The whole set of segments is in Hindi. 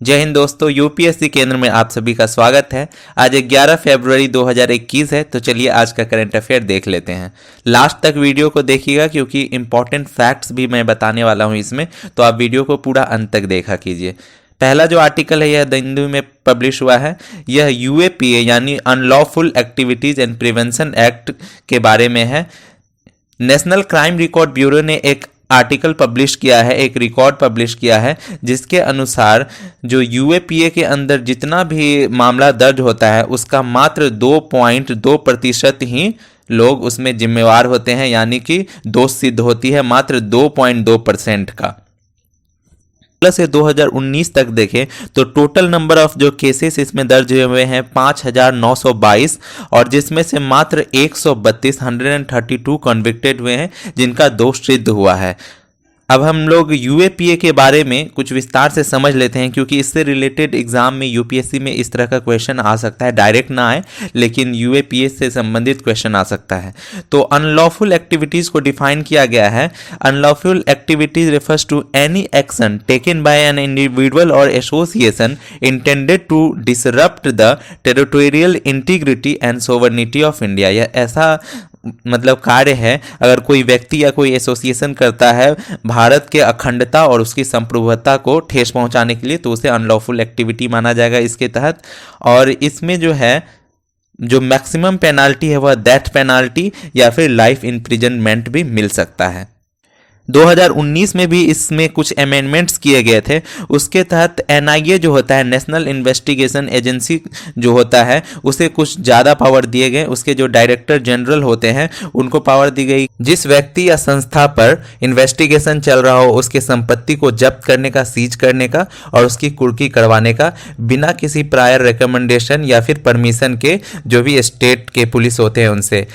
जय हिंद दोस्तों, यूपीएससी केंद्र में आप सभी का स्वागत है। आज 11 फरवरी 2021 है, तो चलिए आज का करंट अफेयर देख लेते हैं। लास्ट तक वीडियो को देखिएगा क्योंकि इंपॉर्टेंट फैक्ट्स भी मैं बताने वाला हूं इसमें, तो आप वीडियो को पूरा अंत तक देखा कीजिए। पहला जो आर्टिकल है यह द हिंदू में पब्लिश हुआ है। यह यूएपीए यानी unlawful activities and prevention act के बारे में है। नेशनल क्राइम रिकॉर्ड ब्यूरो ने एक आर्टिकल पब्लिश किया है, एक रिकॉर्ड पब्लिश किया है, जिसके अनुसार जो यूएपीए के अंदर जितना भी मामला दर्ज होता है उसका मात्र 2.2% ही लोग उसमें जिम्मेवार होते हैं, यानी कि दोष सिद्ध होती है मात्र 2.2% का। से 2019 तक देखें तो टोटल नंबर ऑफ जो केसेस इसमें दर्ज हुए हैं 5,922 और जिसमें से मात्र 132 कन्विक्टेड हुए हैं जिनका दोष सिद्ध हुआ है। अब हम लोग यूएपीए के बारे में कुछ विस्तार से समझ लेते हैं क्योंकि इससे रिलेटेड एग्जाम में यूपीएससी में इस तरह का क्वेश्चन आ सकता है, डायरेक्ट ना आए लेकिन यूएपीए से संबंधित क्वेश्चन आ सकता है। तो अनलॉफुल एक्टिविटीज को डिफाइन किया गया है। Unlawful activities refers to any action taken by an individual और association intended to disrupt the territorial integrity and sovereignty of India. यह ऐसा कार्य है, अगर कोई व्यक्ति या कोई एसोसिएशन करता है भारत के अखंडता और उसकी संप्रभुता को ठेस पहुंचाने के लिए, तो उसे अनलॉफुल एक्टिविटी माना जाएगा इसके तहत। और इसमें जो मैक्सिमम पेनाल्टी है वह डेथ पेनाल्टी या फिर लाइफ इम्प्रिजनमेंट भी मिल सकता है। 2019 में भी इसमें कुछ अमेंडमेंट्स किए गए थे। उसके तहत एनआईए जो होता है, नेशनल इन्वेस्टिगेशन एजेंसी जो होता है, उसे कुछ ज़्यादा पावर दिए गए। उसके जो डायरेक्टर जनरल होते हैं उनको पावर दी गई। जिस व्यक्ति या संस्था पर इन्वेस्टिगेशन चल रहा हो उसके संपत्ति को जब्त करने का, सीज करने का और उसकी कुर्की करवाने का, बिना किसी प्रायर रिकमेंडेशन या फिर परमिशन के, जो भी स्टेट के पुलिस होते हैं उनसे।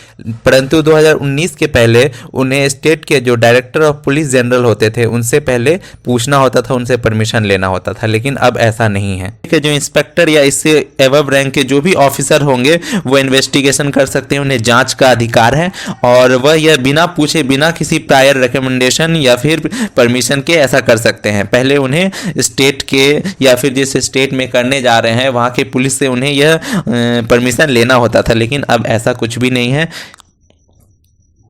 परंतु 2019 के पहले उन्हें स्टेट के जो डायरेक्टर ऑफ पुलिस जनरल होते थे उनसे पहले पूछना होता था, उनसे परमिशन लेना होता था, लेकिन अब ऐसा नहीं है। जो इंस्पेक्टर या इससे एबव रैंक के जो भी ऑफिसर होंगे वो इन्वेस्टिगेशन कर सकते हैं, उन्हें जांच का अधिकार है और वह यह बिना पूछे, बिना किसी प्रायर रिकमेंडेशन या फिर परमिशन के ऐसा कर सकते हैं। पहले उन्हें स्टेट के या फिर जिस स्टेट में करने जा रहे हैं वहां के पुलिस से उन्हें यह परमिशन लेना होता था, लेकिन अब ऐसा कुछ भी नहीं है।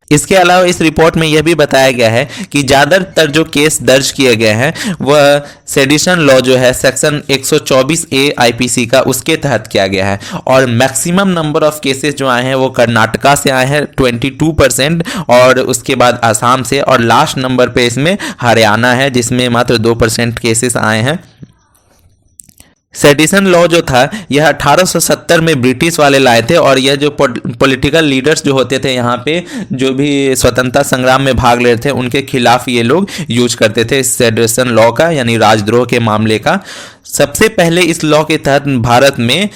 इसके अलावा इस रिपोर्ट में यह भी बताया गया है कि ज़्यादातर जो केस दर्ज किए गए हैं वह सेडिशन लॉ जो है सेक्शन 124A आईपीसी का, उसके तहत किया गया है। और मैक्सिमम नंबर ऑफ केसेस जो आए हैं वो कर्नाटका से आए हैं 22%, और उसके बाद असम से, और लास्ट नंबर पे इसमें हरियाणा है जिसमें मात्र 2% केसेस आए हैं। सेडिशन लॉ जो था यह 1870 में ब्रिटिश वाले लाए थे और यह जो पॉलिटिकल लीडर्स जो होते थे यहाँ पे, जो भी स्वतंत्रता संग्राम में भाग ले रहे थे, उनके खिलाफ ये लोग यूज करते थे इस सेडिशन लॉ का, यानी राजद्रोह के मामले का। सबसे पहले इस लॉ के तहत भारत में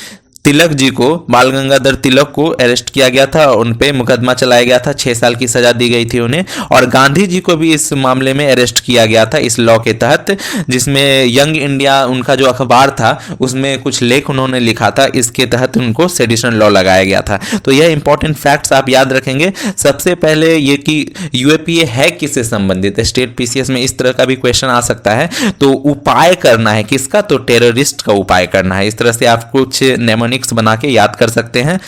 तिलक जी को, बाल गंगाधर तिलक को अरेस्ट किया गया था, उन पे मुकदमा चलाया गया था, 6 साल की सजा दी गई थी उन्हें। और गांधी जी को भी इस मामले में अरेस्ट किया गया था इस लॉ के तहत, जिसमें यंग इंडिया उनका जो अखबार था उसमें कुछ लेख उन्होंने लिखा था, इसके तहत उनको सेडिशन लॉ लगाया गया था। तो यह इंपॉर्टेंट फैक्ट्स आप याद रखेंगे। सबसे पहले ये कि यूएपीए है किससे संबंधित है, स्टेट पीसीएस में इस तरह का भी क्वेश्चन आ सकता है। तो उपाय करना है किसका, तो टेररिस्ट का उपाय करना है। इस तरह से आप कुछ नेमोनिक्स बना के याद कर सकते हैं।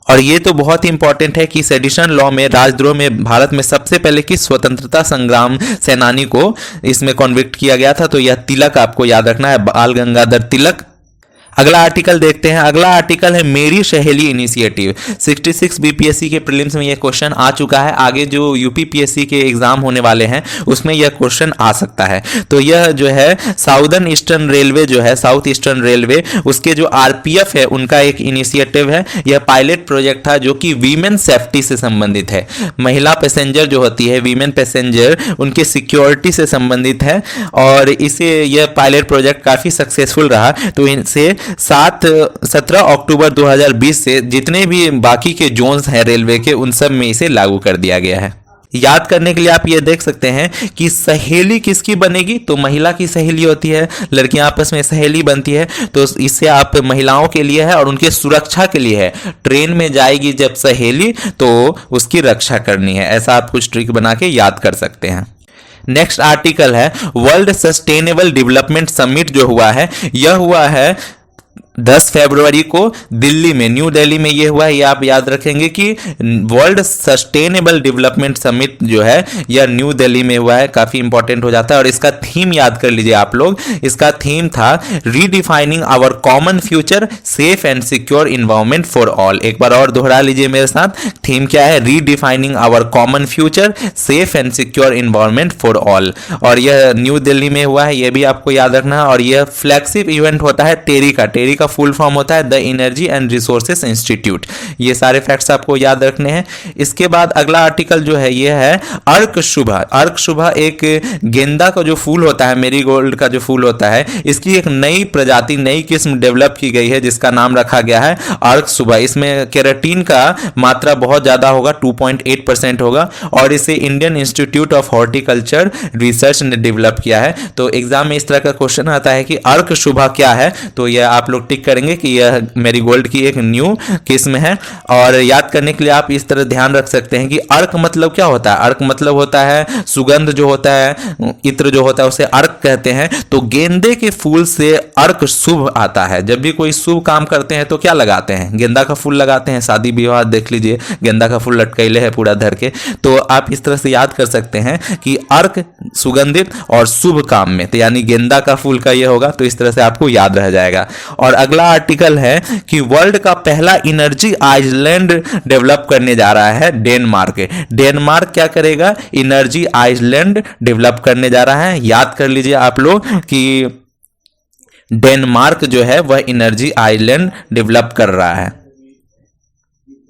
और ये तो बहुत ही इंपॉर्टेंट है कि सेडिशन लॉ में, राजद्रोह में, भारत में सबसे पहले किस स्वतंत्रता संग्राम सेनानी को इसमें कॉन्विक्ट किया गया था, तो यह तिलक आपको याद रखना है, बाल गंगाधर तिलक। अगला आर्टिकल देखते हैं। अगला आर्टिकल है मेरी सहेली इनिशिएटिव। 66 बीपीएससी के प्रीलिम्स में यह क्वेश्चन आ चुका है। आगे जो यूपीपीएससी के एग्जाम होने वाले हैं उसमें यह क्वेश्चन आ सकता है। तो यह जो है साउदर्न ईस्टर्न रेलवे जो है, साउथ ईस्टर्न रेलवे, उसके जो आरपीएफ है उनका एक इनिशिएटिव है। यह पायलट प्रोजेक्ट था जो कि वीमेन सेफ्टी से संबंधित है। महिला पैसेंजर जो होती है, वीमेन पैसेंजर, उनके सिक्योरिटी से संबंधित है और इसे यह पायलट प्रोजेक्ट काफी सक्सेसफुल रहा। तो इनसे 17 अक्टूबर 2020 से जितने भी बाकी के जोन्स हैं रेलवे के, उन सब में इसे लागू कर दिया गया है। याद करने के लिए आप ये देख सकते हैं कि सहेली किसकी बनेगी, तो महिला की सहेली होती है, लड़कियां आपस में सहेली बनती है, तो इससे आप महिलाओं के लिए है और उनके सुरक्षा के लिए है। ट्रेन में जाएगी जब सहेली तो उसकी रक्षा करनी है, ऐसा आप कुछ ट्रिक बना के याद कर सकते हैं। नेक्स्ट आर्टिकल है वर्ल्ड सस्टेनेबल डेवलपमेंट समिट जो हुआ है, यह हुआ है 10 फरवरी को दिल्ली में, न्यू दिल्ली में ये हुआ है। ये आप याद रखेंगे कि वर्ल्ड सस्टेनेबल डेवलपमेंट समिट जो है यह न्यू दिल्ली में हुआ है, काफी इंपॉर्टेंट हो जाता है। और इसका थीम याद कर लीजिए आप लोग, इसका थीम था redefining our common future safe and secure environment for all. एक बार और दोहरा लीजिए मेरे साथ, थीम क्या है? Redefining our common future safe and secure environment for all. और यह न्यू दिल्ली में हुआ है, यह भी आपको याद रखना है। और यह फ्लैगशिप इवेंट होता है टेरी का फुल फॉर्म होता है the energy and resources institute. ये सारे फैक्ट्स आपको याद रखने हैं। इसके बाद अगला आर्टिकल जो है ये है अर्क शुभा। अर्क शुभा एक गेंदा का जो फूल होता है, मेरीगोल्ड का जो फूल होता है, इसकी एक नई प्रजाति, नई किस्म डेवलप की गई है जिसका नाम रखा गया है अर्क शुभा। इसमें केराटिन का मात्रा बहुत ज्यादा होगा, 2.8% होगा। और इसे Indian institute of horticulture research ने डेवलप किया है। तो एग्जाम में इस तरह का क्वेश्चन आता है कि अर्क शुभा क्या है, तो यह आप लोग टिक करेंगे कि यह मेरीगोल्ड की एक न्यू किस्म है। और याद करने के लिए आप इस तरह ध्यान रख सकते हैं कि अर्क मतलब क्या होता है? अर्क मतलब होता है सुगंध जो होता है, इत्र जो होता है उसे अर्क कहते हैं। तो गेंदे के फूल से अर्क शुभ आता है। जब भी कोई शुभ काम करते हैं तो क्या लगाते हैं? गेंदा का फूल लगाते हैं। शादी विवाह देख लीजिए, गेंदा का फूल लटकैले है पूरा धर के। तो आप इस तरह से याद कर सकते हैं कि अर्क सुगंधित और शुभ काम में, तो यानी गेंदा का फूल का ये होगा। तो इस तरह से आपको याद रह जाएगा। और अगला आर्टिकल है कि वर्ल्ड का पहला एनर्जी आइलैंड डेवलप करने जा रहा है डेनमार्क। डेनमार्क क्या करेगा? एनर्जी आइलैंड डेवलप करने जा रहा है। याद कर लीजिए आप लोग कि डेनमार्क जो है वह एनर्जी आइलैंड डेवलप कर रहा है।